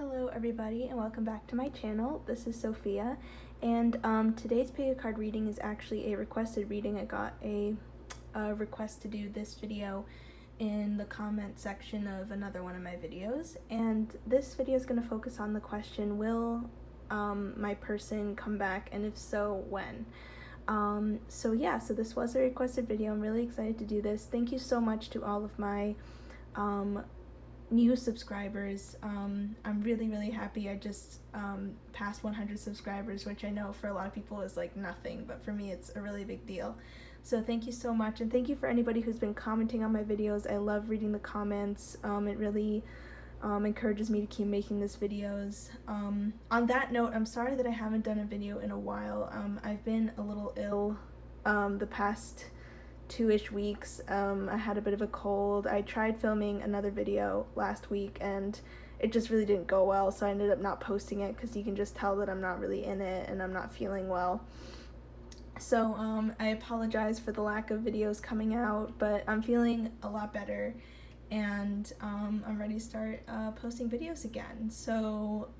Hello everybody and welcome back to my channel. This is Sophia and today's pick a card reading is actually a requested reading. I got a request to do this video in the comment section of another one of my videos, and this video is going to focus on the question, will my person come back, and if so, when? So this was a requested video. I'm really excited to do this. Thank you so much to all of my new subscribers. I'm really happy. I just passed 100 subscribers, which I know for a lot of people is like nothing, but for me it's a really big deal. So thank you so much, and thank you for anybody who's been commenting on my videos. I love reading the comments. It really encourages me to keep making these videos. On that note, I'm sorry that I haven't done a video in a while. I've been a little ill the past 2-ish weeks. I had a bit of a cold. I tried filming another video last week and it just really didn't go well, so I ended up not posting it because you can just tell that I'm not really in it and I'm not feeling well. So I apologize for the lack of videos coming out, but I'm feeling a lot better and I'm ready to start posting videos again. So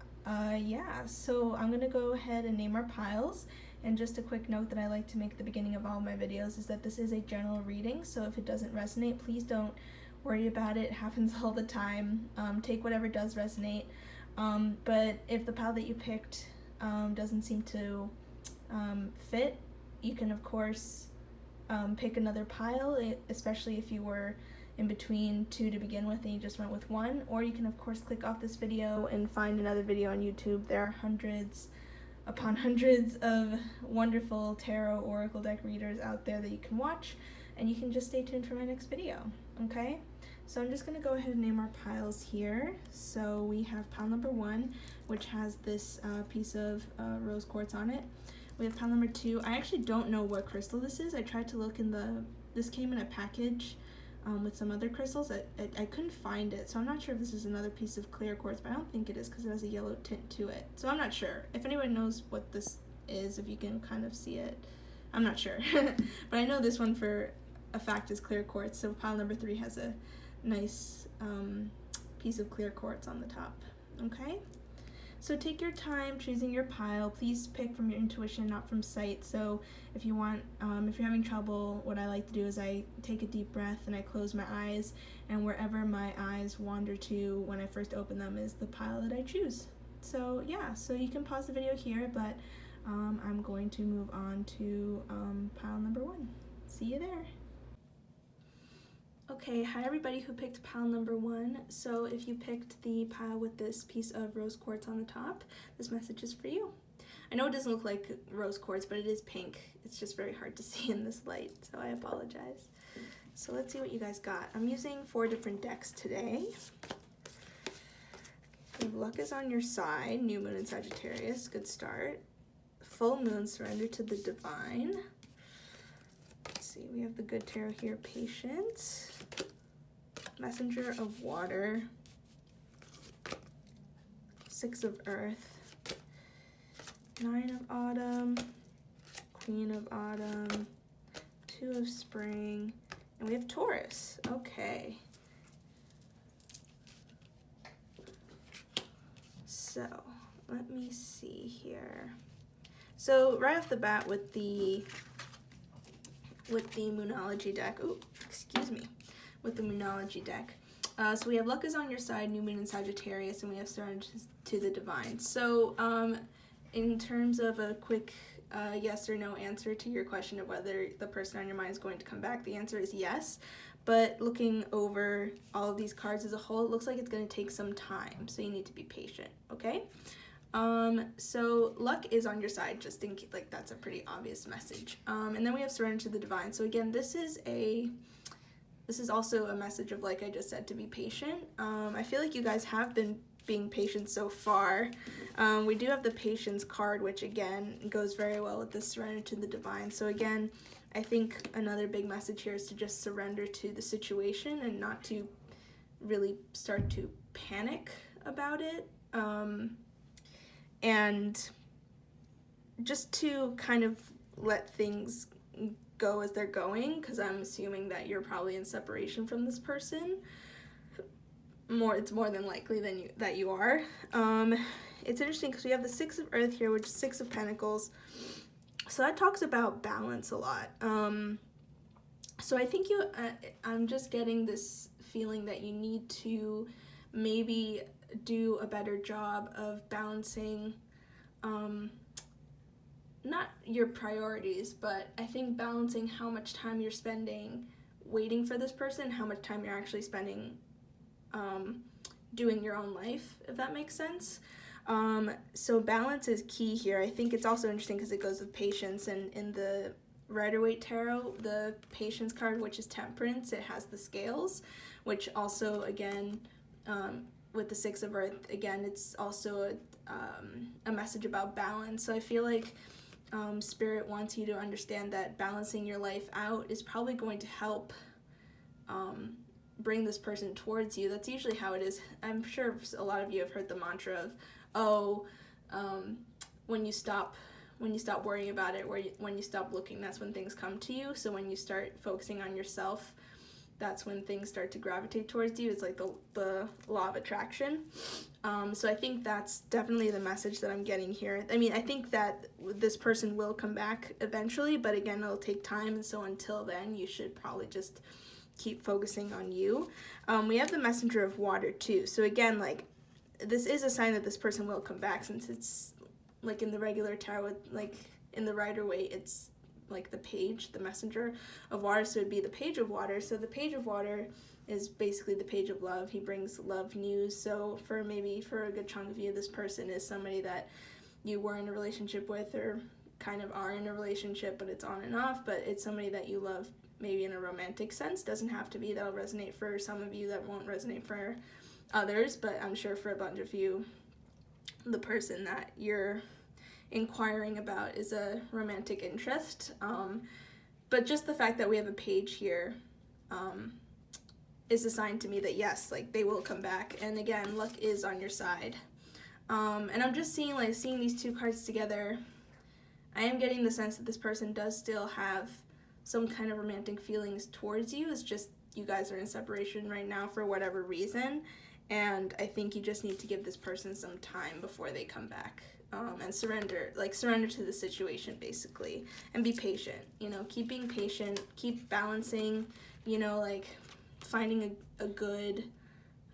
so I'm gonna go ahead and name our piles. And just a quick note that I like to make at the beginning of all my videos is that this is a general reading, so if it doesn't resonate, please don't worry about it. It happens all the time. Take whatever does resonate. But if the pile that you picked doesn't seem to fit, you can of course pick another pile, especially if you were in between two to begin with and you just went with one, or you can of course click off this video and find another video on YouTube. There are hundreds upon hundreds of wonderful tarot oracle deck readers out there that you can watch, and you can just stay tuned for my next video. Okay, so I'm just going to go ahead and name our piles here. So we have pile number 1, which has this piece of rose quartz on it. We have pile number 2. I actually don't know what crystal this is. I tried to look in this came in a package with some other crystals. I couldn't find it, so I'm not sure if this is another piece of clear quartz, but I don't think it is because it has a yellow tint to it. So I'm not sure. If anyone knows what this is, if you can kind of see it, I'm not sure. But I know this one for a fact is clear quartz, so pile number 3 has a nice piece of clear quartz on the top. Okay? So take your time choosing your pile. Please pick from your intuition, not from sight. So if you want, if you're having trouble, what I like to do is I take a deep breath and I close my eyes, and wherever my eyes wander to when I first open them is the pile that I choose. So so you can pause the video here, but I'm going to move on to pile number 1. See you there. Okay, hi everybody who picked pile number 1. So if you picked the pile with this piece of rose quartz on the top, this message is for you. I know it doesn't look like rose quartz, but it is pink. It's just very hard to see in this light, so I apologize. So let's see what you guys got. I'm using 4 different decks today. Luck is on your side, new moon in Sagittarius, good start. Full moon, surrender to the divine. Let's see, we have the good tarot here, patience. Messenger of water. 6 of earth. 9 of autumn. Queen of autumn. 2 of spring. And we have Taurus. Okay. So, let me see here. So, right off the bat with the Moonology deck, with the Moonology deck. So we have luck is on your side, new moon in Sagittarius, and we have surrender to the divine. So in terms of a quick yes or no answer to your question of whether the person on your mind is going to come back, the answer is yes. But looking over all of these cards as a whole, it looks like it's going to take some time, so you need to be patient, okay? So luck is on your side, just in case, like, that's a pretty obvious message. And then we have surrender to the divine. So again, this is also a message of, like I just said, to be patient. I feel like you guys have been being patient so far. We do have the patience card, which again goes very well with the surrender to the divine. So again, I think another big message here is to just surrender to the situation and not to really start to panic about it. And just to kind of let things go as they're going, because I'm assuming that you're probably in separation from this person. it's more than likely that you are. It's interesting because we have the Six of Earth here, which is Six of Pentacles. So that talks about balance a lot. So I think I'm just getting this feeling that you need to maybe do a better job of balancing, not your priorities, but I think balancing how much time you're spending waiting for this person, how much time you're actually spending doing your own life, if that makes sense. So balance is key here. I think it's also interesting because it goes with patience, and in the Rider-Waite Tarot, the Patience card, which is Temperance, it has the scales, which also, again, with the Six of Earth, again, it's also a message about balance. So I feel like Spirit wants you to understand that balancing your life out is probably going to help bring this person towards you. That's usually how it is. I'm sure a lot of you have heard the mantra of, when you stop worrying about it, when you stop looking, that's when things come to you. So when you start focusing on yourself, that's when things start to gravitate towards you. It's like the law of attraction. So I think that's definitely the message that I'm getting here. I mean, I think that this person will come back eventually, but again, it'll take time. And so until then, you should probably just keep focusing on you. We have the Messenger of Water too. So again, like, this is a sign that this person will come back, since it's like in the regular tarot, like in the Rider-Waite, it's like the Page, the Messenger of Water, so it'd be the Page of Water. So the Page of Water is basically the page of love. He brings love news. So for a good chunk of you, this person is somebody that you were in a relationship with, or kind of are in a relationship, but it's on and off, but it's somebody that you love, maybe in a romantic sense. Doesn't have to be. That'll resonate for some of you, that won't resonate for others, but I'm sure for a bunch of you, the person that you're inquiring about is a romantic interest. But just the fact that we have a page here is a sign to me that yes, like, they will come back, and again, luck is on your side. And I'm just seeing these two cards together, I am getting the sense that this person does still have some kind of romantic feelings towards you. It's just you guys are in separation right now for whatever reason, and I think you just need to give this person some time before they come back, and surrender to the situation, basically, and be patient. Keep being patient, keep balancing, like finding a good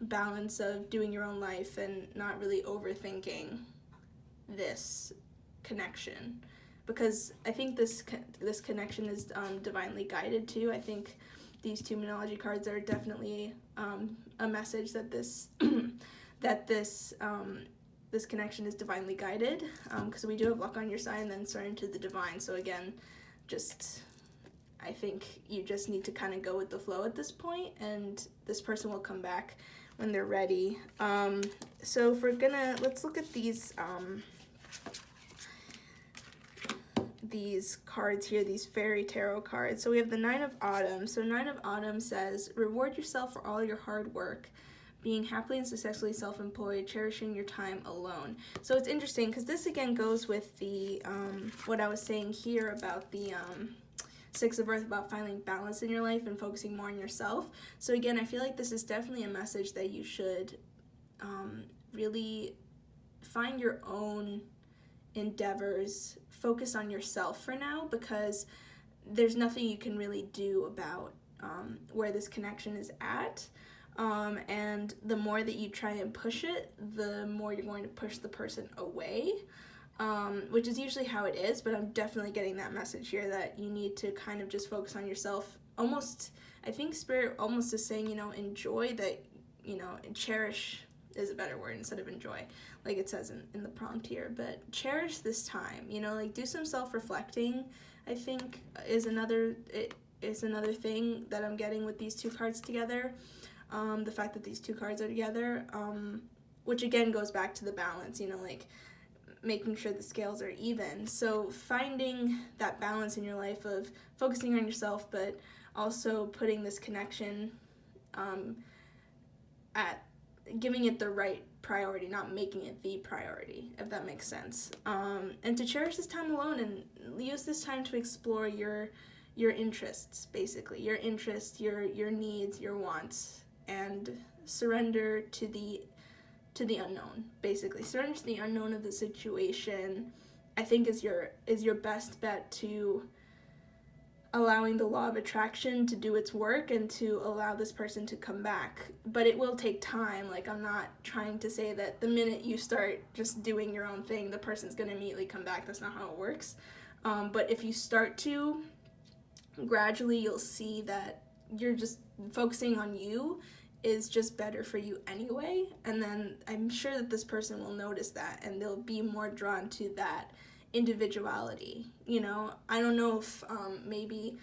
balance of doing your own life and not really overthinking this connection, because I think this connection is divinely guided too. I think these two Moonology cards are definitely a message that this this connection is divinely guided, because we do have luck on your side and then surrender to the divine. So again, I think you just need to kind of go with the flow at this point, and this person will come back when they're ready. So if let's look at these cards here, these fairy tarot cards. So we have the Nine of Autumn. So Nine of Autumn says, reward yourself for all your hard work, being happily and successfully self-employed, cherishing your time alone. So it's interesting because this again goes with the what I was saying here about the Six of Earth, about finding balance in your life and focusing more on yourself. So again, I feel like this is definitely a message that you should really find your own endeavors, focus on yourself for now, because there's nothing you can really do about where this connection is at. And the more that you try and push it, the more you're going to push the person away, which is usually how it is, but I'm definitely getting that message here that you need to kind of just focus on yourself. Almost, I think Spirit almost is saying, enjoy that, cherish is a better word instead of enjoy, like it says in the prompt here, but cherish this time, do some self-reflecting, I think is another thing that I'm getting with these two cards together. The fact that these two cards are together, which again goes back to the balance, making sure the scales are even. So finding that balance in your life of focusing on yourself, but also putting this connection at giving it the right priority, not making it the priority, if that makes sense. And to cherish this time alone and use this time to explore your interests, basically, your interests, your needs, your wants, and surrender to the unknown, basically. Surrender to the unknown of the situation, I think, is your best bet to allowing the law of attraction to do its work and to allow this person to come back. But it will take time. Like, I'm not trying to say that the minute you start just doing your own thing, the person's going to immediately come back. That's not how it works. But if you start to, gradually you'll see that you're just focusing on you is just better for you anyway. And then I'm sure that this person will notice that and they'll be more drawn to that individuality. You know, I don't know if maybe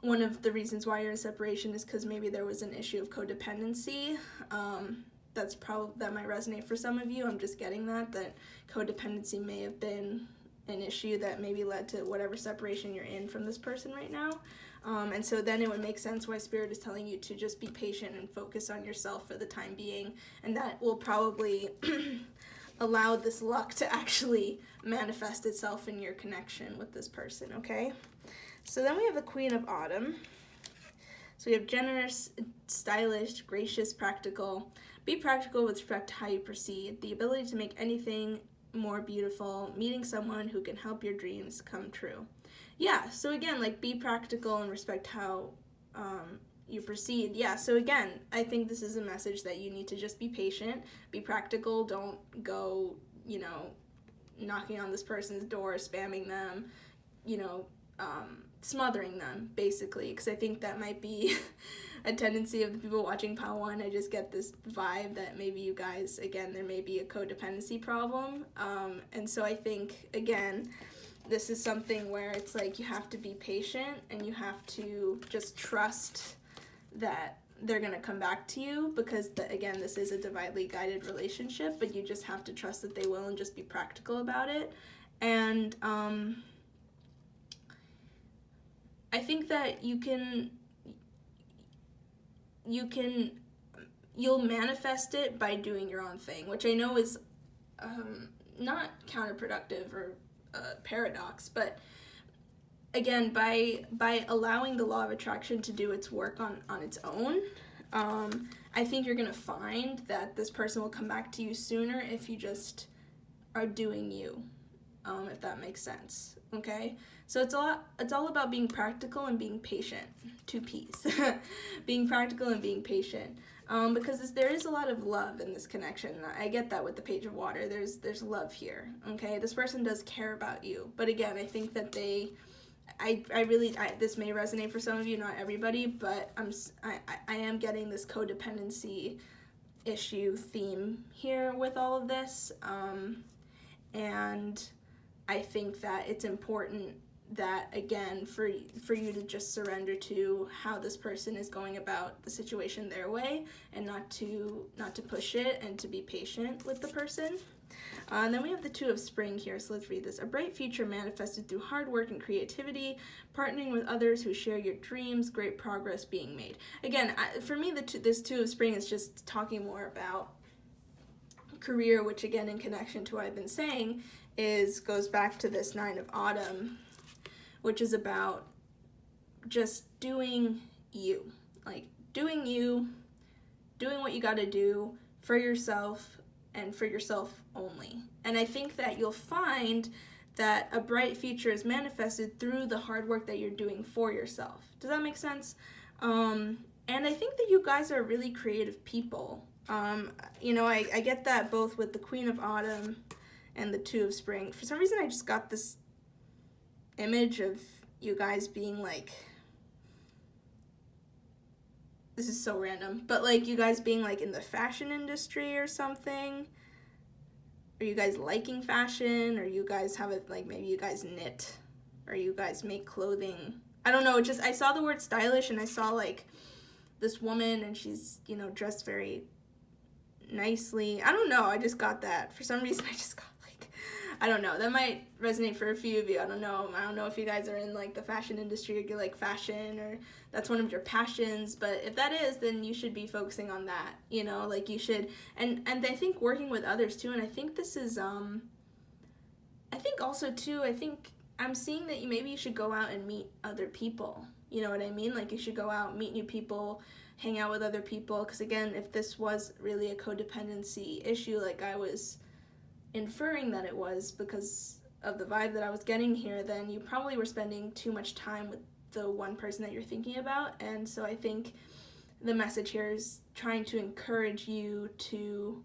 one of the reasons why you're in separation is because maybe there was an issue of codependency. That might resonate for some of you. I'm just getting that codependency may have been an issue that maybe led to whatever separation you're in from this person right now. And so then it would make sense why Spirit is telling you to just be patient and focus on yourself for the time being, and that will probably allow this luck to actually manifest itself in your connection with this person, okay? So then we have the Queen of Autumn. So we have generous, stylish, gracious, practical. Be practical with respect to how you proceed. The ability to make anything more beautiful. Meeting someone who can help your dreams come true. Yeah, so again, like, be practical and respect how you proceed. Yeah, so again, I think this is a message that you need to just be patient, be practical, don't go, knocking on this person's door, spamming them, smothering them, basically, because I think that might be a tendency of the people watching Pile 1. I just get this vibe that maybe you guys, again, there may be a codependency problem, and so I think, again, this is something where it's like you have to be patient and you have to just trust that they're going to come back to you, because, again, this is a divinely guided relationship, but you just have to trust that they will and just be practical about it. And I think that you'll manifest it by doing your own thing, which I know is not counterproductive or paradox, but again, by allowing the law of attraction to do its work on its own, I think you're gonna find that this person will come back to you sooner if you just are doing you, if that makes sense. Okay, so it's all about being practical and being patient. 2 P's. Being practical and being patient. Because there is a lot of love in this connection. I get that with the Page of Water. There's love here. Okay, this person does care about you. But again, I think that this may resonate for some of you, not everybody. But I am getting this codependency issue theme here with all of this, and I think that it's important that, again, for you to just surrender to how this person is going about the situation their way, and not to push it, and to be patient with the person. And then we have the 2 of Spring here, so let's read this. A bright future manifested through hard work and creativity, partnering with others who share your dreams, great progress being made. Again, for me, this 2 of Spring is just talking more about career, which, again, in connection to what I've been saying, goes back to this 9 of Autumn, which is about just doing you. Like, doing you, doing what you gotta do for yourself, and for yourself only. And I think that you'll find that a bright future is manifested through the hard work that you're doing for yourself. Does that make sense? And I think that you guys are really creative people. I get that both with the Queen of Autumn and the 2 of Spring. For some reason, I just got this image of you guys being like, this is so random, but like you guys being like in the fashion industry or something. Are you guys liking fashion? Or you guys have it, like, maybe you guys knit, or you guys make clothing. I don't know, I saw the word stylish and I saw like this woman and she's, dressed very nicely. I don't know, I just got that. For some reason I just got I don't know, that might resonate for a few of you. I don't know if you guys are in like the fashion industry, or you like fashion, or that's one of your passions, but if that is, then you should be focusing on that, like you should, and I think working with others too. And I think this is I think also too, I'm seeing that maybe you should go out and meet other people, you know what I mean? Like, you should go out, meet new people, hang out with other people. Because again, if this was really a codependency issue, like I was inferring that it was because of the vibe that I was getting here, then you probably were spending too much time with the one person that you're thinking about. And so I think the message here is trying to encourage you to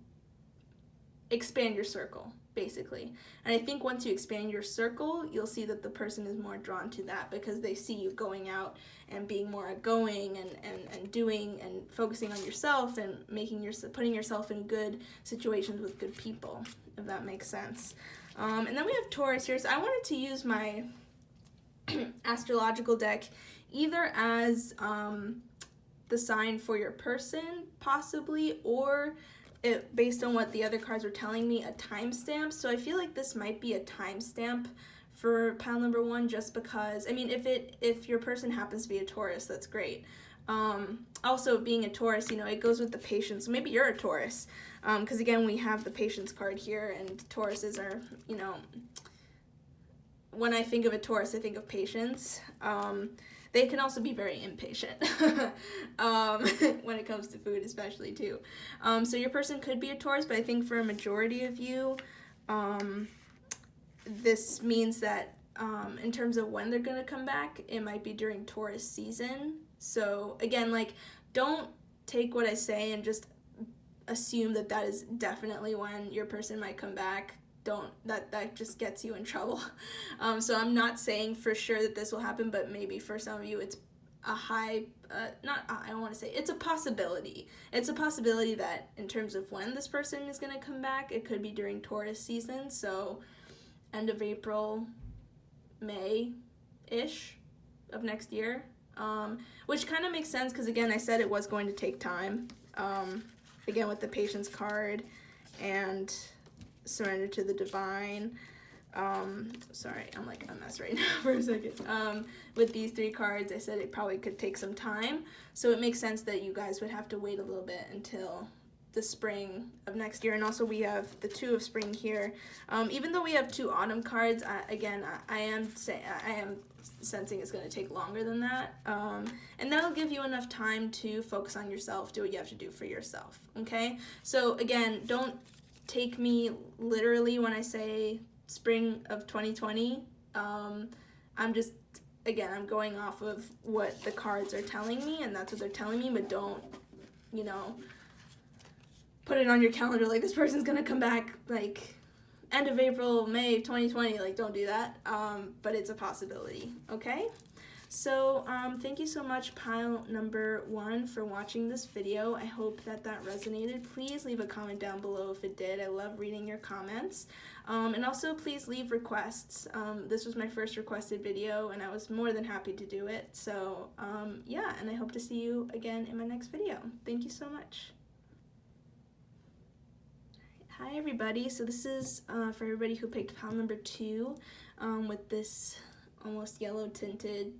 expand your circle, basically. And I think once you expand your circle, you'll see that the person is more drawn to that because they see you going out and being more outgoing and doing and focusing on yourself and putting yourself in good situations with good people, if that makes sense. And then we have Taurus here. So I wanted to use my astrological deck either as the sign for your person, possibly, or based on what the other cards were telling me, a timestamp. So I feel like this might be a timestamp for pile number 1, just because, I mean, if your person happens to be a Taurus, that's great. Also, being a Taurus, you know, it goes with the patience. So maybe you're a Taurus, because again, we have the patience card here, and Tauruses are, you know, when I think of a Taurus, I think of patience. They can also be very impatient when it comes to food, especially, too. So your person could be a Taurus, but I think for a majority of you, this means that in terms of when they're going to come back, it might be during Taurus season. So, again, like, don't take what I say and just assume that that is definitely when your person might come back. That just gets you in trouble. So I'm not saying for sure that this will happen, but maybe for some of you it's a high, I don't want to say, it's a possibility. It's a possibility that in terms of when this person is going to come back, it could be during Taurus season, so end of April, May-ish of next year, which kind of makes sense because, again, I said it was going to take time, again, with the patience card and surrender to the divine. Sorry, I'm like a mess right now for a second. With these 3 cards, I said it probably could take some time, so it makes sense that you guys would have to wait a little bit until the spring of next year. And also we have the 2 of spring here. Even though we have 2 autumn cards, I am sensing it's going to take longer than that, and that'll give you enough time to focus on yourself, do what you have to do for yourself. Okay, so again, don't take me literally when I say spring of 2020. I'm just, again, I'm going off of what the cards are telling me, and that's what they're telling me, but don't, you know, put it on your calendar like this person's gonna come back like end of April, May 2020, like don't do that, but it's a possibility, okay? So thank you so much, pile number 1, for watching this video. I hope that resonated. Please leave a comment down below if it did. I love reading your comments. And also please leave requests. This was my first requested video and I was more than happy to do it. So yeah, and I hope to see you again in my next video. Thank you so much. Hi everybody, so this is for everybody who picked pile number 2 with this almost yellow tinted,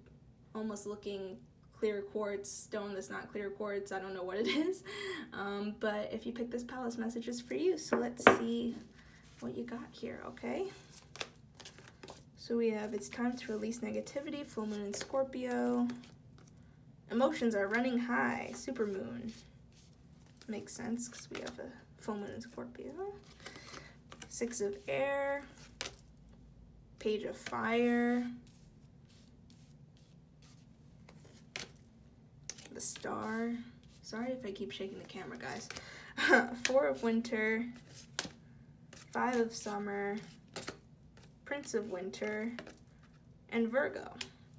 almost looking clear quartz stone that's not clear quartz. I don't know what it is, but if you pick this pile, this message is for you. So let's see what you got here, okay? So we have, it's time to release negativity, full moon in Scorpio. Emotions are running high, super moon. Makes sense because we have a full moon in Scorpio. 6 of air, page of fire, the star. Sorry if I keep shaking the camera, guys. 4 of winter, 5 of summer, Prince of winter, and Virgo.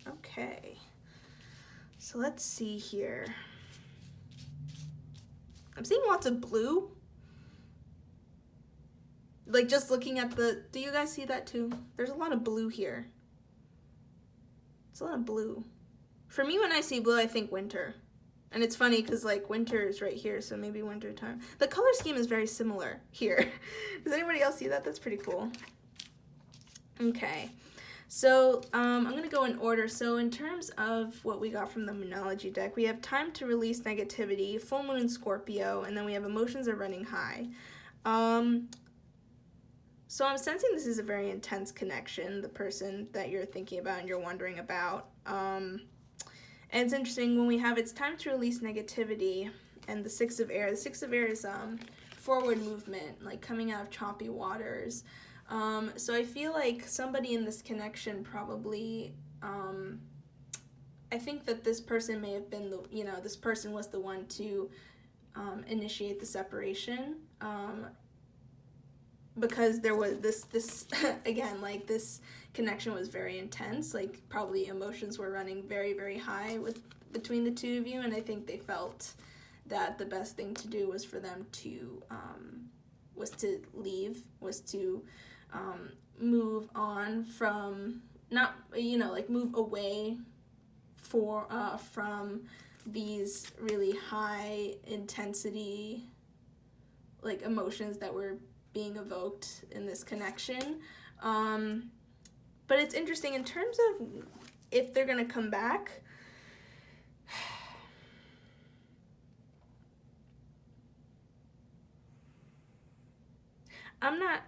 Okay, so let's see here. I'm seeing lots of blue. Like just looking at the, do you guys see that too? There's a lot of blue here. It's a lot of blue. For me, when I see blue, I think winter. And it's funny because like winter is right here, so maybe winter time. The color scheme is very similar here. Does anybody else see that? That's pretty cool. Okay, so I'm going to go in order. So in terms of what we got from the Moonology deck, we have time to release negativity, full moon in Scorpio, and then we have emotions are running high. So I'm sensing this is a very intense connection, the person that you're thinking about and you're wondering about. And it's interesting when we have it's time to release negativity, and the Six of Air. The Six of Air is forward movement, like coming out of choppy waters. So I feel like somebody in this connection probably, I think that this person may have been this person was the one to initiate the separation, because there was this again, like, this connection was very intense, like probably emotions were running very, very high between the two of you, and I think they felt that the best thing to do was for them to leave, was to move on from, not, move away from these really high intensity, like, emotions that were being evoked in this connection. But it's interesting in terms of if they're gonna come back. I'm not.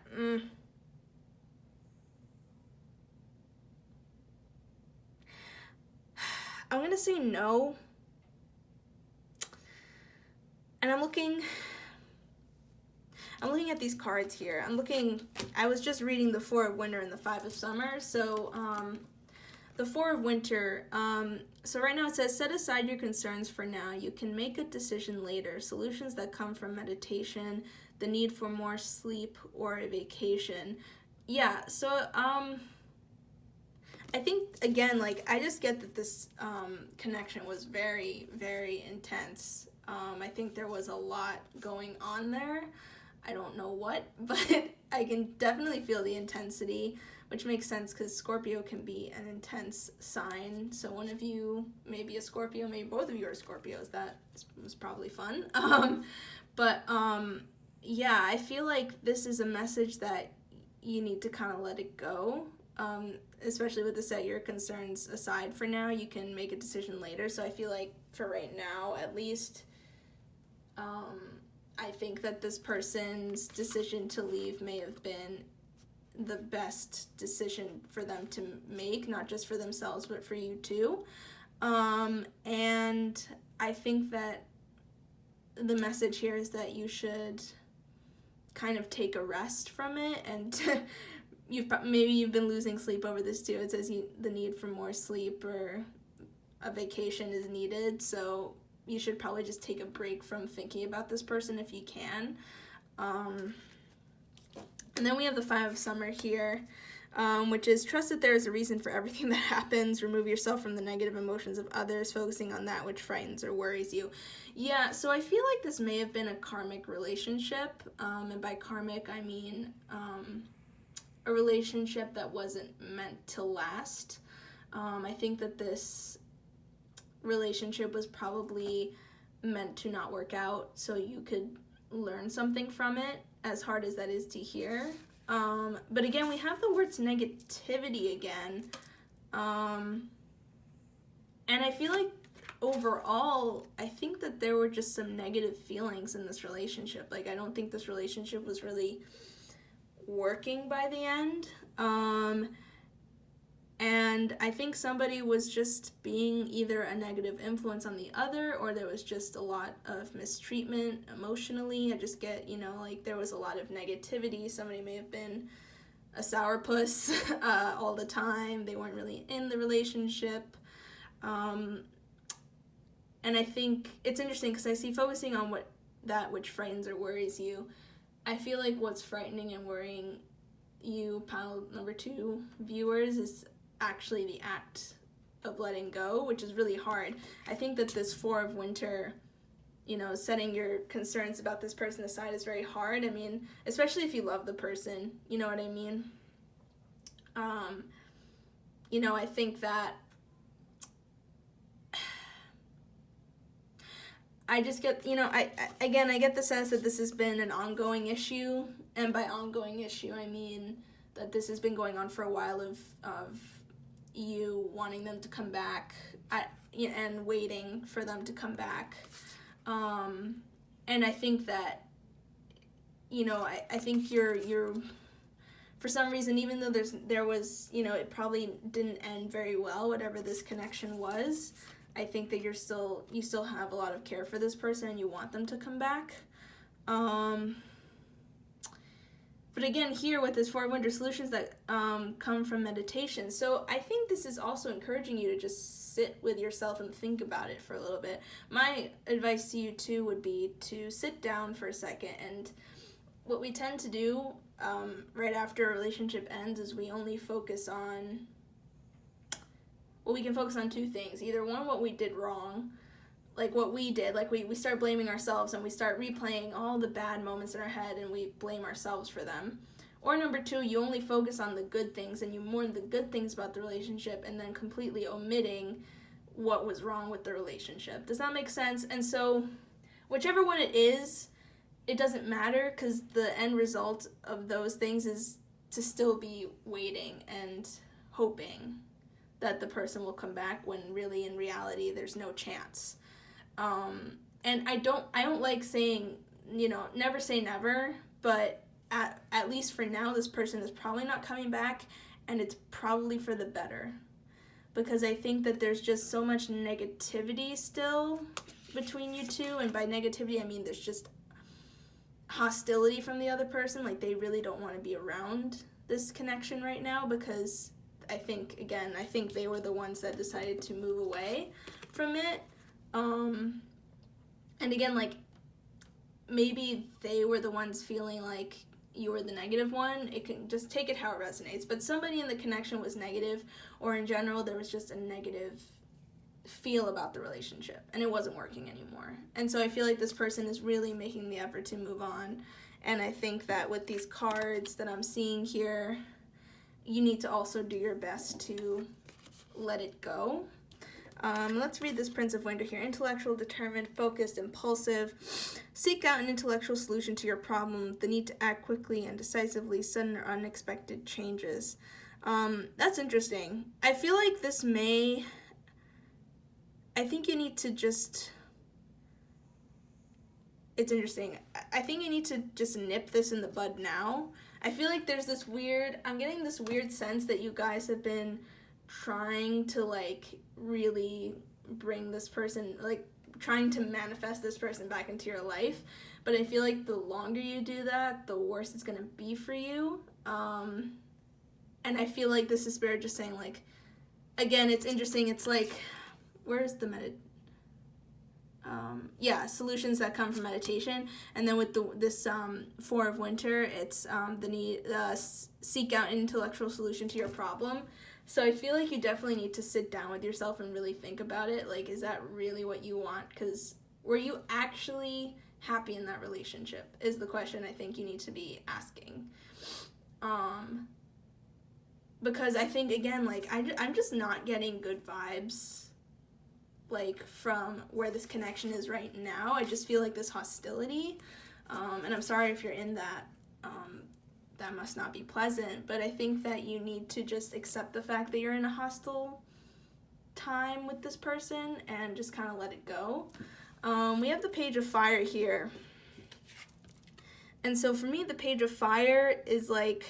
I'm gonna say no. And I'm looking at these cards here. I was just reading the Four of Winter and the Five of Summer. So the Four of Winter, so right now it says, set aside your concerns for now. You can make a decision later. Solutions that come from meditation, the need for more sleep, or a vacation. Yeah, so I think, again, like, I just get that this connection was very, very intense. I think there was a lot going on there. I don't know what, but I can definitely feel the intensity, which makes sense because Scorpio can be an intense sign. So one of you may be a Scorpio, maybe both of you are Scorpios. That was probably fun. Yeah, I feel like this is a message that you need to kind of let it go. Especially with the set your concerns aside for now. You can make a decision later. So I feel like for right now, at least, I think that this person's decision to leave may have been the best decision for them to make, not just for themselves, but for you too. And I think that the message here is that you should kind of take a rest from it, and maybe you've been losing sleep over this too. It says the need for more sleep or a vacation is needed, so you should probably just take a break from thinking about this person if you can. And then we have the Five of Summer here, which is trust that there is a reason for everything that happens. Remove yourself from the negative emotions of others, focusing on that which frightens or worries you. Yeah, so I feel like this may have been a karmic relationship, and by karmic I mean a relationship that wasn't meant to last. I think that this relationship was probably meant to not work out, so you could learn something from it, as hard as that is to hear. But again, we have the words negativity again. And I feel like overall, I think that there were just some negative feelings in this relationship. Like, I don't think this relationship was really working by the end. And I think somebody was just being either a negative influence on the other, or there was just a lot of mistreatment emotionally. I just get, like, there was a lot of negativity. Somebody may have been a sourpuss all the time. They weren't really in the relationship. And I think it's interesting because I see focusing on that which frightens or worries you. I feel like what's frightening and worrying you, pile number 2 viewers, is actually the act of letting go, which is really hard. I think that this Four of Winter, setting your concerns about this person aside is very hard. I mean, especially if you love the person, you know what I mean? I think that I just get, I get the sense that this has been an ongoing issue, and by ongoing issue, I mean that this has been going on for a while of you wanting them to come back and waiting for them to come back. And I think that, I think you're for some reason, even though there was, it probably didn't end very well, whatever this connection was, I think that you still have a lot of care for this person and you want them to come back. But again, here with this 4 of Winter solutions that come from meditation. So I think this is also encouraging you to just sit with yourself and think about it for a little bit. My advice to you too would be to sit down for a second. And what we tend to do right after a relationship ends is we only focus on, well, we can focus on 2 things. Either one, what we did wrong, like what we did, like we start blaming ourselves and we start replaying all the bad moments in our head and we blame ourselves for them. Or number 2, you only focus on the good things and you mourn the good things about the relationship and then completely omitting what was wrong with the relationship. Does that make sense? And so whichever one it is, it doesn't matter, because the end result of those things is to still be waiting and hoping that the person will come back when really in reality there's no chance. And I don't like saying, never say never, but at least for now, this person is probably not coming back, and it's probably for the better. Because I think that there's just so much negativity still between you two, and by negativity I mean there's just hostility from the other person, like they really don't want to be around this connection right now, because I think they were the ones that decided to move away from it. And again, like, maybe they were the ones feeling like you were the negative one. It can just take it how it resonates. But somebody in the connection was negative, or in general, there was just a negative feel about the relationship, and it wasn't working anymore. And so I feel like this person is really making the effort to move on. And I think that with these cards that I'm seeing here, you need to also do your best to let it go. Let's read this Prince of Winter here. Intellectual, determined, focused, impulsive. Seek out an intellectual solution to your problem. The need to act quickly and decisively. Sudden or unexpected changes. That's interesting. I feel like I think you need to just... It's interesting. I think you need to just nip this in the bud now. I feel like there's I'm getting this weird sense that you guys have been trying to, like, really bring this person, like, trying to manifest this person back into your life. But I feel like the longer you do that, the worse it's gonna be for you. And I feel like this is Spirit just saying, like, again, it's interesting. It's like, where's the solutions that come from meditation. And then with this 4 of Winter, it's the need seek out an intellectual solution to your problem. So I feel like you definitely need to sit down with yourself and really think about it. Like, is that really what you want? Because were you actually happy in that relationship is the question I think you need to be asking. Because I think, again, like, I'm just not getting good vibes, like, from where this connection is right now. I just feel like this hostility, and I'm sorry if you're in that. That must not be pleasant, but I think that you need to just accept the fact that you're in a hostile time with this person and just kind of let it go. We have the Page of Fire here. And so for me, the Page of Fire is like,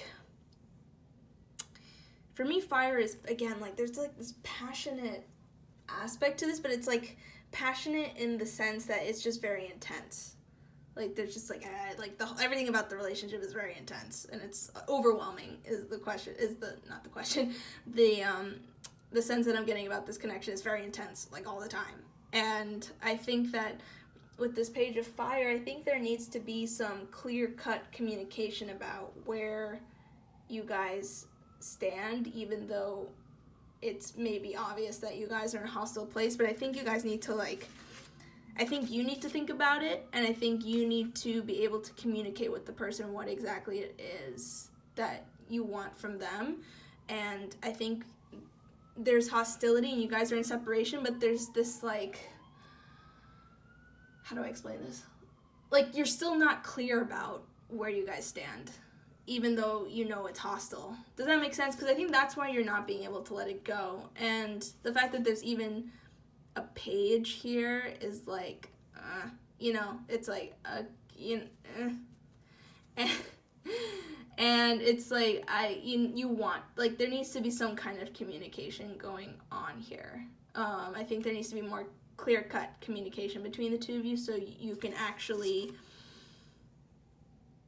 for me, fire is, again, like, there's like this passionate aspect to this, but it's like passionate in the sense that it's just very intense. Like, there's just like everything about the relationship is very intense, and it's overwhelming the sense that I'm getting about this connection is very intense, like, all the time. And I think that with this Page of Fire, I think there needs to be some clear-cut communication about where you guys stand, even though it's maybe obvious that you guys are in a hostile place. But I think you guys need to, like, I think you need to think about it, and I think you need to be able to communicate with the person what exactly it is that you want from them. And I think there's hostility and you guys are in separation, but there's this, like, how do I explain this? Like, you're still not clear about where you guys stand, even though you know it's hostile. Does that make sense? Because I think that's why you're not being able to let it go. And the fact that there's even a page here is like, it's like, And it's like, you want, like, there needs to be some kind of communication going on here. I think there needs to be more clear-cut communication between the two of you so you can actually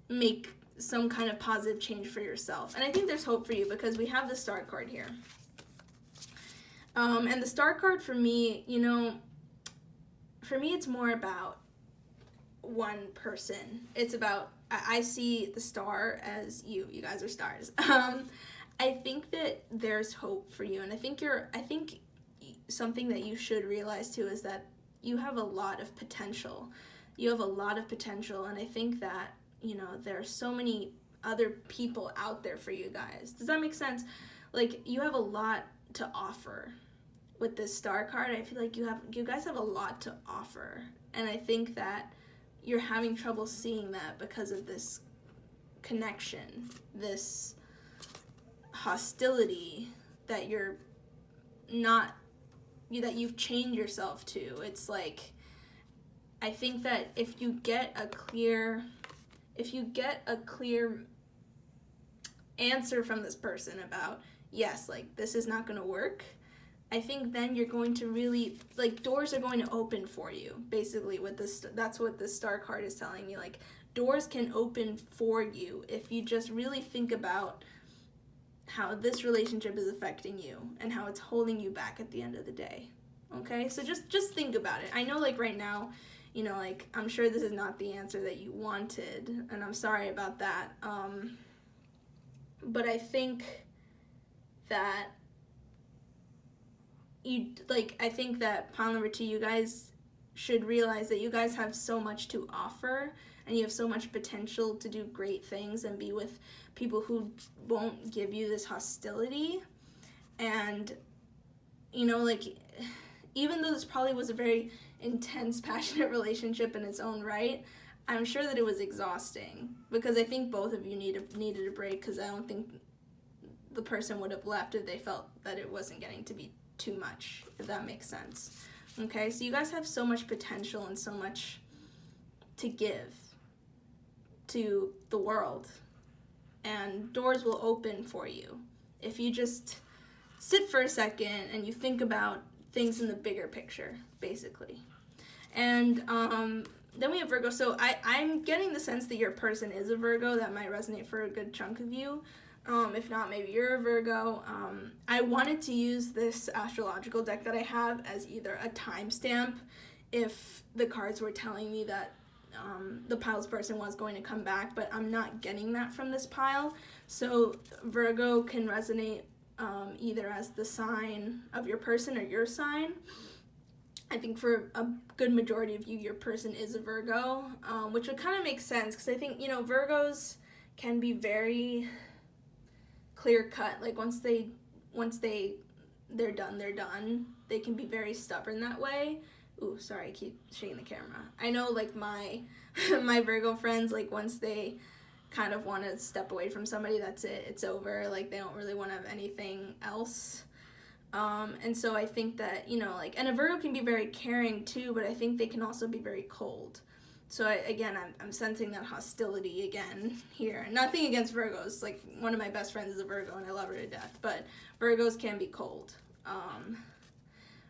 make some kind of positive change for yourself. And I think there's hope for you because we have the Star card here. And the Star card for me, for me it's more about one person. It's about, I see the star as you guys are stars. I think that there's hope for you, and I think something that you should realize too is that you have a lot of potential. You have a lot of potential, and I think that, there are so many other people out there for you guys. Does that make sense? Like, you have a lot to offer with this Star card. I feel like you guys have a lot to offer, and I think that you're having trouble seeing that because of this connection, this hostility that that you've chained yourself to. It's like, I think that if you get a clear answer from this person about, yes, like, this is not going to work, I think then you're going to really, like, doors are going to open for you, basically, with this. That's what the Star card is telling me. Like, doors can open for you if you just really think about how this relationship is affecting you and how it's holding you back at the end of the day. Okay? So just think about it. I know, like, right now, like, I'm sure this is not the answer that you wanted, and I'm sorry about that. But I think that I think that pile number 2, you guys should realize that you guys have so much to offer, and you have so much potential to do great things and be with people who won't give you this hostility. And, like, even though this probably was a very intense, passionate relationship in its own right, I'm sure that it was exhausting, because I think both of you needed a break, because I don't think the person would have left if they felt that it wasn't getting to be too much, if that makes sense. Okay, so you guys have so much potential and so much to give to the world, and doors will open for you if you just sit for a second and you think about things in the bigger picture, basically. And then we have Virgo. So I'm getting the sense that your person is a Virgo. That might resonate for a good chunk of you. If not, maybe you're a Virgo. I wanted to use this astrological deck that I have as either a timestamp if the cards were telling me that the pile's person was going to come back, but I'm not getting that from this pile. So Virgo can resonate either as the sign of your person or your sign. I think for a good majority of you, your person is a Virgo, which would kind of make sense, because I think, Virgos can be very clear cut. Like, once they're done, they're done. They can be very stubborn that way. Ooh, sorry, I keep shaking the camera. I know, like, my Virgo friends, like, once they kind of want to step away from somebody, that's it. It's over. Like, they don't really want to have anything else. And so I think that, and a Virgo can be very caring too, but I think they can also be very cold. So I'm sensing that hostility again here. Nothing against Virgos. Like, one of my best friends is a Virgo and I love her to death, but Virgos can be cold.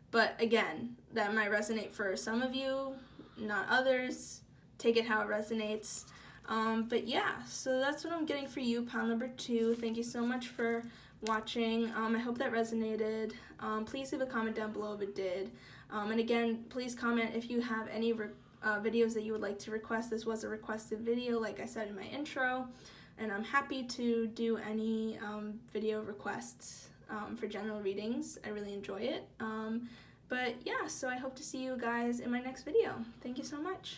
But again, that might resonate for some of you, not others. Take it how it resonates. But yeah, so that's what I'm getting for you, pile number 2. Thank you so much for watching. I hope that resonated. Please leave a comment down below if it did. And again, please comment if you have any videos that you would like to request. This was a requested video, like I said in my intro, and I'm happy to do any video requests for general readings. I really enjoy it. But yeah, so I hope to see you guys in my next video. Thank you so much.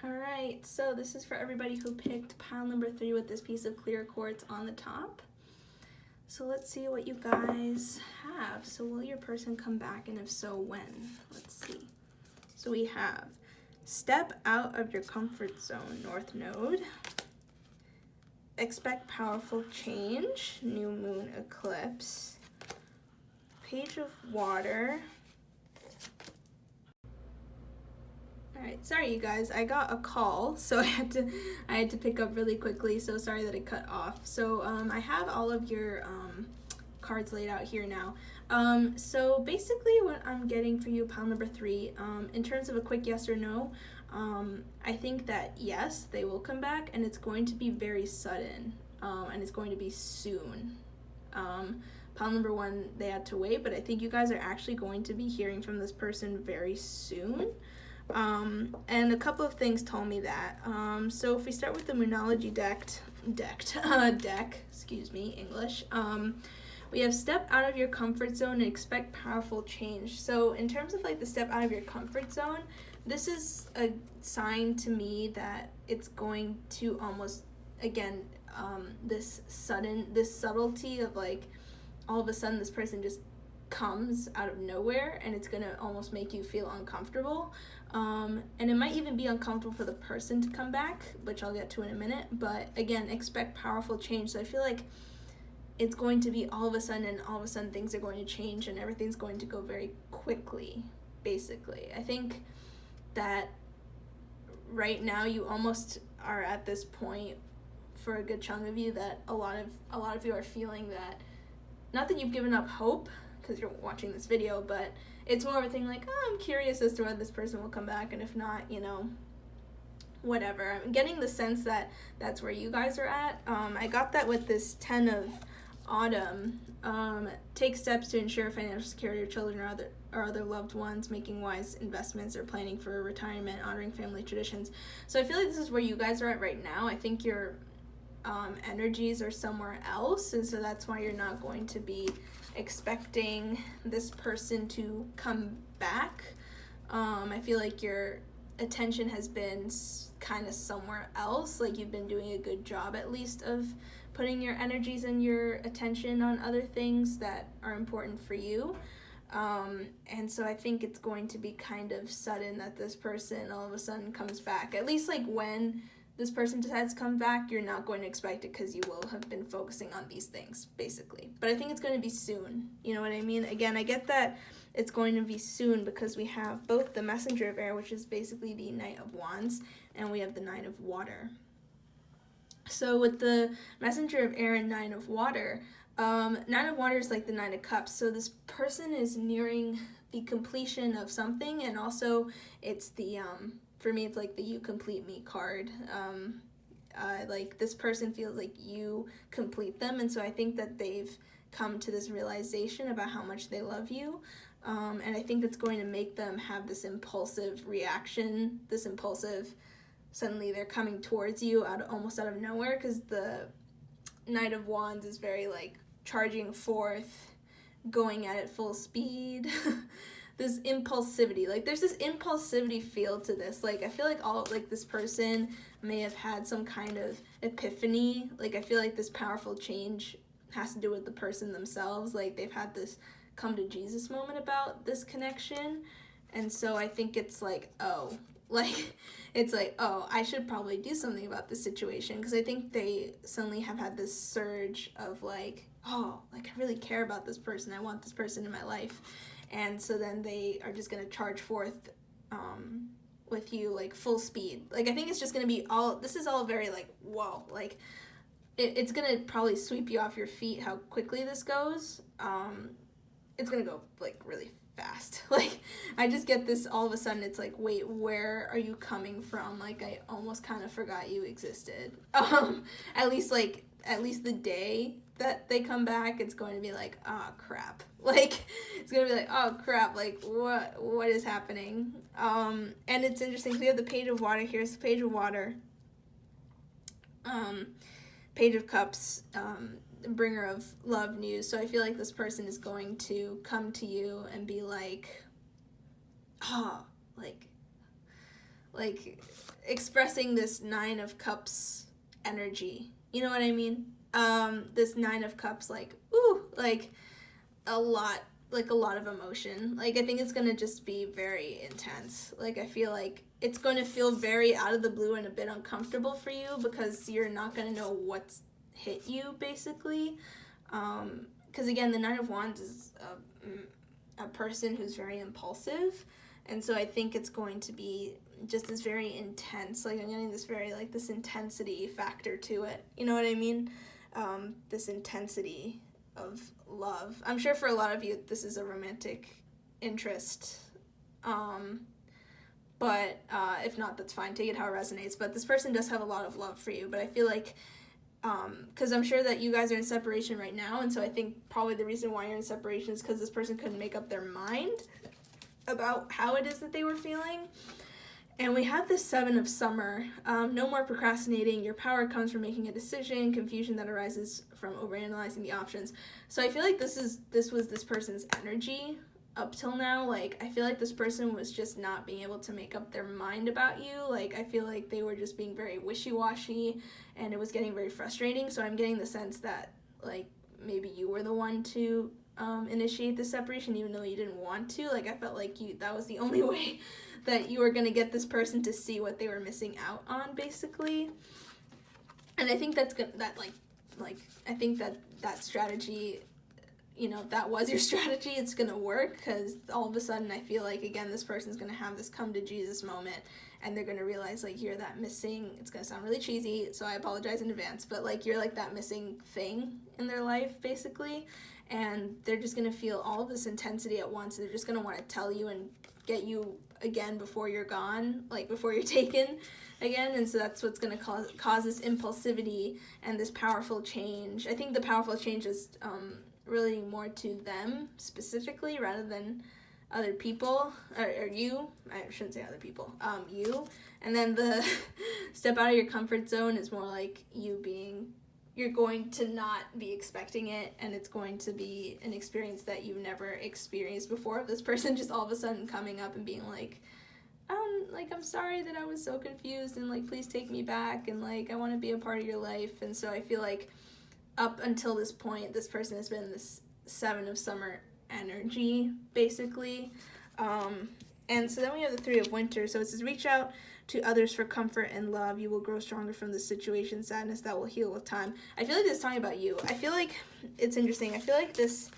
Alright, so this is for everybody who picked pile number 3 with this piece of clear quartz on the top. So let's see what you guys have. So will your person come back, and if so, when? Let's see. So we have step out of your comfort zone, North Node. Expect powerful change, new moon eclipse. Page of water. All right, sorry you guys, I got a call, so I had to pick up really quickly, so sorry that it cut off. So I have all of your cards laid out here now. So basically what I'm getting for you, pile number 3, in terms of a quick yes or no, I think that yes, they will come back, and it's going to be very sudden, and it's going to be soon. Pile number 1, they had to wait, but I think you guys are actually going to be hearing from this person very soon. And a couple of things told me that. So if we start with the Moonology deck, excuse me, English, we have step out of your comfort zone and expect powerful change. So in terms of like the step out of your comfort zone, this is a sign to me that it's going to almost, again, this subtlety of like, all of a sudden this person just comes out of nowhere, and it's gonna almost make you feel uncomfortable, and it might even be uncomfortable for the person to come back, which I'll get to in a minute. But again, expect powerful change. So I feel like it's going to be all of a sudden things are going to change, and everything's going to go very quickly, basically. I think that right now you almost are at this point, for a good chunk of you, that a lot of you are feeling that, not that you've given up hope because you're watching this video, but it's more of a thing like, oh, I'm curious as to whether this person will come back, and if not, you know, whatever. I'm getting the sense that that's where you guys are at. I got that with this 10 of Autumn. Take steps to ensure financial security of children or other loved ones, making wise investments or planning for retirement, honoring family traditions. So I feel like this is where you guys are at right now. I think your energies are somewhere else, and so that's why you're not going to be expecting this person to come back. I feel like your attention has been kind of somewhere else, like you've been doing a good job at least of putting your energies and your attention on other things that are important for you. And so I think it's going to be kind of sudden that this person all of a sudden comes back. At least like when this person decides to come back, you're not going to expect it because you will have been focusing on these things, basically. But I think it's going to be soon. You know what I mean? Again, I get that it's going to be soon because we have both the Messenger of Air, which is basically the Knight of Wands, and we have the Nine of Water. So with the Messenger of Air and Nine of Water, Nine of Water is like the Nine of Cups. So this person is nearing the completion of something, and also it's the for me, it's like the you complete me card. Like this person feels like you complete them, and so I think that they've come to this realization about how much they love you, and I think that's going to make them have this impulsive reaction, suddenly they're coming towards you almost out of nowhere, because the Knight of Wands is very like charging forth, going at it full speed. This impulsivity, like there's this impulsivity feel to this. Like I feel like this person may have had some kind of epiphany. Like I feel like this powerful change has to do with the person themselves. Like they've had this come to Jesus moment about this connection. And so I think it's like, oh, I should probably do something about this situation, because I think they suddenly have had this surge of like, oh, like I really care about this person. I want this person in my life. And so then they are just going to charge forth with you like full speed. Like I think it's just going to be this is all very like, whoa, like it's going to probably sweep you off your feet how quickly this goes. It's going to go like really fast. Like I just get this all of a sudden, it's like, wait, where are you coming from? Like I almost kind of forgot you existed. At least the day that they come back, it's going to be like, oh crap. Like it's gonna be like, oh crap, like what is happening? And it's interesting because we have the Page of Water. Here's the Page of Water, Page of Cups, bringer of love news. So I feel like this person is going to come to you and be like, oh, like expressing this Nine of Cups energy. You know what I mean? This Nine of Cups, like, ooh, like a lot of emotion. Like I think it's gonna just be very intense. Like I feel like it's going to feel very out of the blue and a bit uncomfortable for you, because you're not gonna know what's hit you, basically. Because again, the Nine of Wands is a person who's very impulsive, and so I think it's going to be just is very intense. Like, I'm getting this very, like, this intensity factor to it. You know what I mean? This intensity of love. I'm sure for a lot of you, this is a romantic interest. But if not, that's fine. Take it how it resonates. But this person does have a lot of love for you. But I feel like, because I'm sure that you guys are in separation right now, and so I think probably the reason why you're in separation is because this person couldn't make up their mind about how it is that they were feeling. And we have this 7 of Summer. No more procrastinating. Your power comes from making a decision. Confusion that arises from overanalyzing the options. So I feel like this was this person's energy up till now. Like, I feel like this person was just not being able to make up their mind about you. Like, I feel like they were just being very wishy-washy, and it was getting very frustrating. So I'm getting the sense that, like, maybe you were the one to initiate the separation, even though you didn't want to. Like, I felt like that was the only way that you were going to get this person to see what they were missing out on, basically. And I think that's good, I think that strategy, you know, that was your strategy. It's going to work, because all of a sudden I feel like, again, this person's going to have this come to Jesus moment, and they're going to realize, like, you're that missing, it's going to sound really cheesy, so I apologize in advance, but, like, you're, like, that missing thing in their life, basically, and they're just going to feel all of this intensity at once. They're just going to want to tell you and get you again before you're gone, like, before you're taken again, and so that's what's going to cause this impulsivity and this powerful change. I think the powerful change is really more to them specifically rather than other people, or you. I shouldn't say other people, you. And then the step out of your comfort zone is more like you're going to not be expecting it, and it's going to be an experience that you've never experienced before. This person just all of a sudden coming up and being like, I'm sorry that I was so confused, and, like, please take me back, and, like, I want to be a part of your life. And so I feel like up until this point, this person has been this 7 of Summer energy, basically. And so then we have the 3 of Winter. So it says, reach out to others for comfort and love. You will grow stronger from this situation. Sadness that will heal with time. I feel like this is talking about you. I feel like it's interesting. I feel like this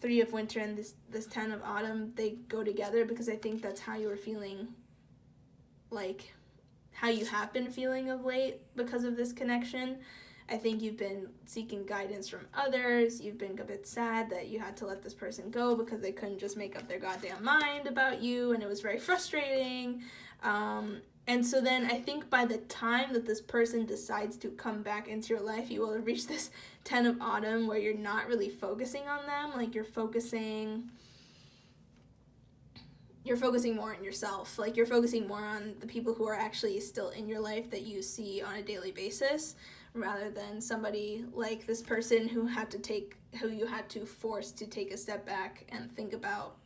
3 of Winter and this 10 of Autumn, they go together, because I think that's how you were feeling, like, how you have been feeling of late because of this connection. I think you've been seeking guidance from others. You've been a bit sad that you had to let this person go because they couldn't just make up their goddamn mind about you, and it was very frustrating. And so then I think by the time that this person decides to come back into your life, you will have reached this 10 of Autumn where you're not really focusing on them. Like, you're focusing more on yourself. Like, you're focusing more on the people who are actually still in your life that you see on a daily basis, rather than somebody like this person who you had to force to take a step back and think about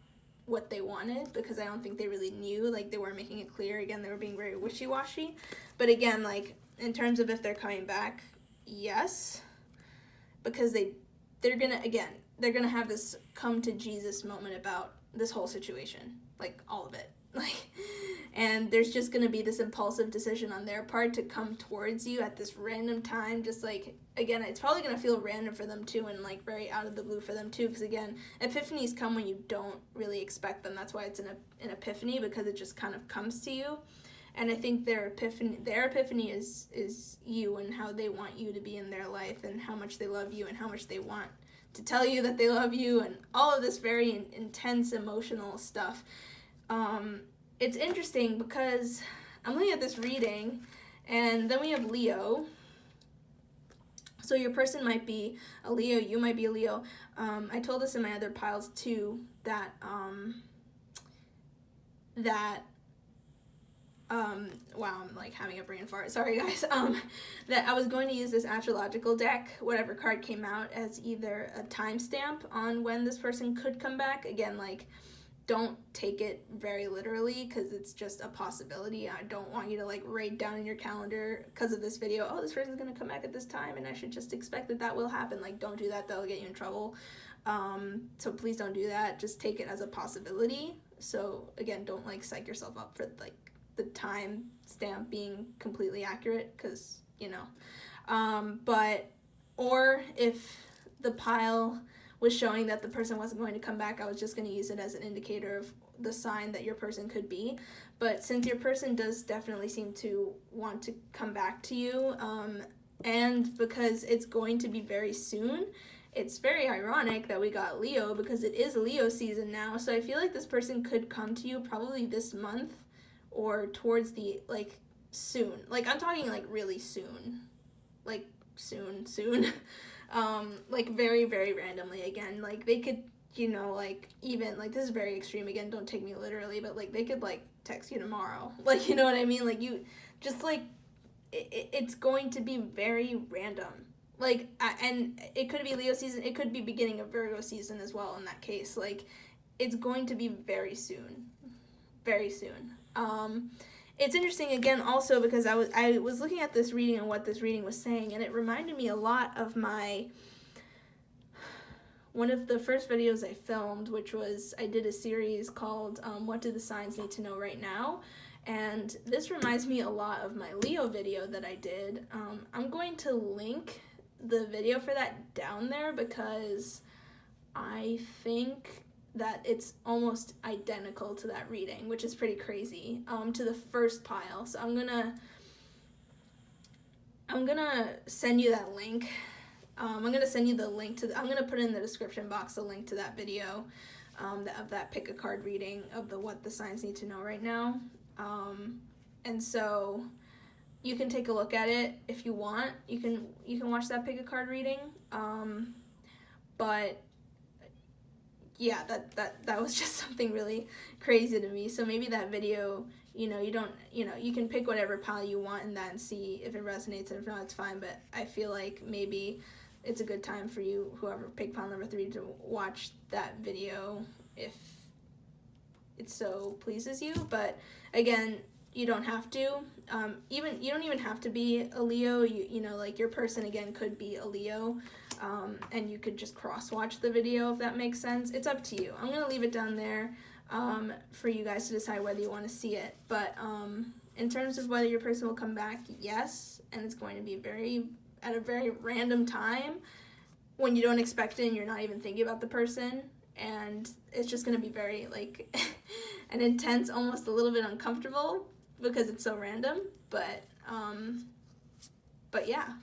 what they wanted, because I don't think they really knew. Like, they weren't making it clear. Again, they were being very wishy-washy. But again, like, in terms of if they're coming back, yes, because they're gonna have this come to Jesus moment about this whole situation, like, all of it. Like, and there's just going to be this impulsive decision on their part to come towards you at this random time. Just, like, again, it's probably going to feel random for them too, and, like, very out of the blue for them too, because, again, epiphanies come when you don't really expect them. That's why it's an epiphany, because it just kind of comes to you. And I think their epiphany is you, and how they want you to be in their life, and how much they love you, and how much they want to tell you that they love you, and all of this very intense emotional stuff. It's interesting because I'm looking at this reading, and then we have Leo. So your person might be a Leo, you might be a Leo. I told this in my other piles too, that wow, I'm like having a brain fart, sorry guys, that I was going to use this astrological deck, whatever card came out, as either a timestamp on when this person could come back. Again, like, don't take it very literally, because it's just a possibility. I don't want you to, like, write down in your calendar because of this video, oh, this person's gonna come back at this time and I should just expect that will happen. Like, don't do that. That'll get you in trouble. So please don't do that. Just take it as a possibility. So again, don't, like, psych yourself up for, like, the time stamp being completely accurate, because, you know, or if the pile was showing that the person wasn't going to come back, I was just going to use it as an indicator of the sign that your person could be. But since your person does definitely seem to want to come back to you, and because it's going to be very soon, it's very ironic that we got Leo because it is Leo season now. So I feel like this person could come to you probably this month or towards the, like, soon. Like, I'm talking, like, really soon. Like, soon. Like, very, very randomly again. Like, they could, you know, like, even, like, this is very extreme again, don't take me literally, but, like, they could, like, text you tomorrow. Like, you know what I mean? Like, you just, like, it's going to be very random. Like, and it could be Leo season, it could be beginning of Virgo season as well in that case. Like, it's going to be very soon. Very soon. It's interesting again also because I was looking at this reading and what this reading was saying, and it reminded me a lot of one of the first videos I filmed, which was, I did a series called What Do the Signs Need to Know Right Now? And this reminds me a lot of my Leo video that I did. I'm going to link the video for that down there because I think that it's almost identical to that reading, which is pretty crazy, to the first pile. So I'm gonna send you that link. I'm gonna send you the link to I'm gonna put in the description box the link to that video of that pick a card reading of the What the Signs Need to Know Right Now. And so you can take a look at it if you want. You can watch that pick a card reading. But yeah, that was just something really crazy to me. So maybe that video, you can pick whatever pile you want in that and see if it resonates, and if not, it's fine. But I feel like maybe it's a good time for you, whoever picked pile number 3, to watch that video if it so pleases you. But again, you don't have to. You don't even have to be a Leo. Like, your person again could be a Leo, and you could just cross-watch the video if that makes sense. It's up to you. I'm gonna leave it down there for you guys to decide whether you want to see it. But in terms of whether your person will come back, yes, and it's going to be at a very random time when you don't expect it and you're not even thinking about the person, and it's just going to be very, like, an intense, almost a little bit uncomfortable because it's so random, but yeah.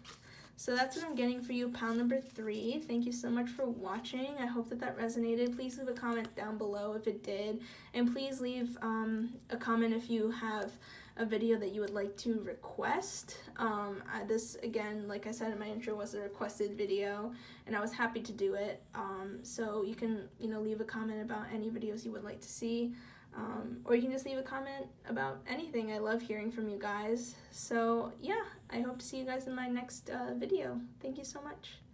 So that's what I'm getting for you, pile number 3. Thank you so much for watching. I hope that resonated. Please leave a comment down below if it did, and please leave a comment if you have a video that you would like to request. This, again, like I said in my intro, was a requested video, and I was happy to do it. So you can, leave a comment about any videos you would like to see. Or you can just leave a comment about anything. I love hearing from you guys. So yeah, I hope to see you guys in my next video. Thank you so much.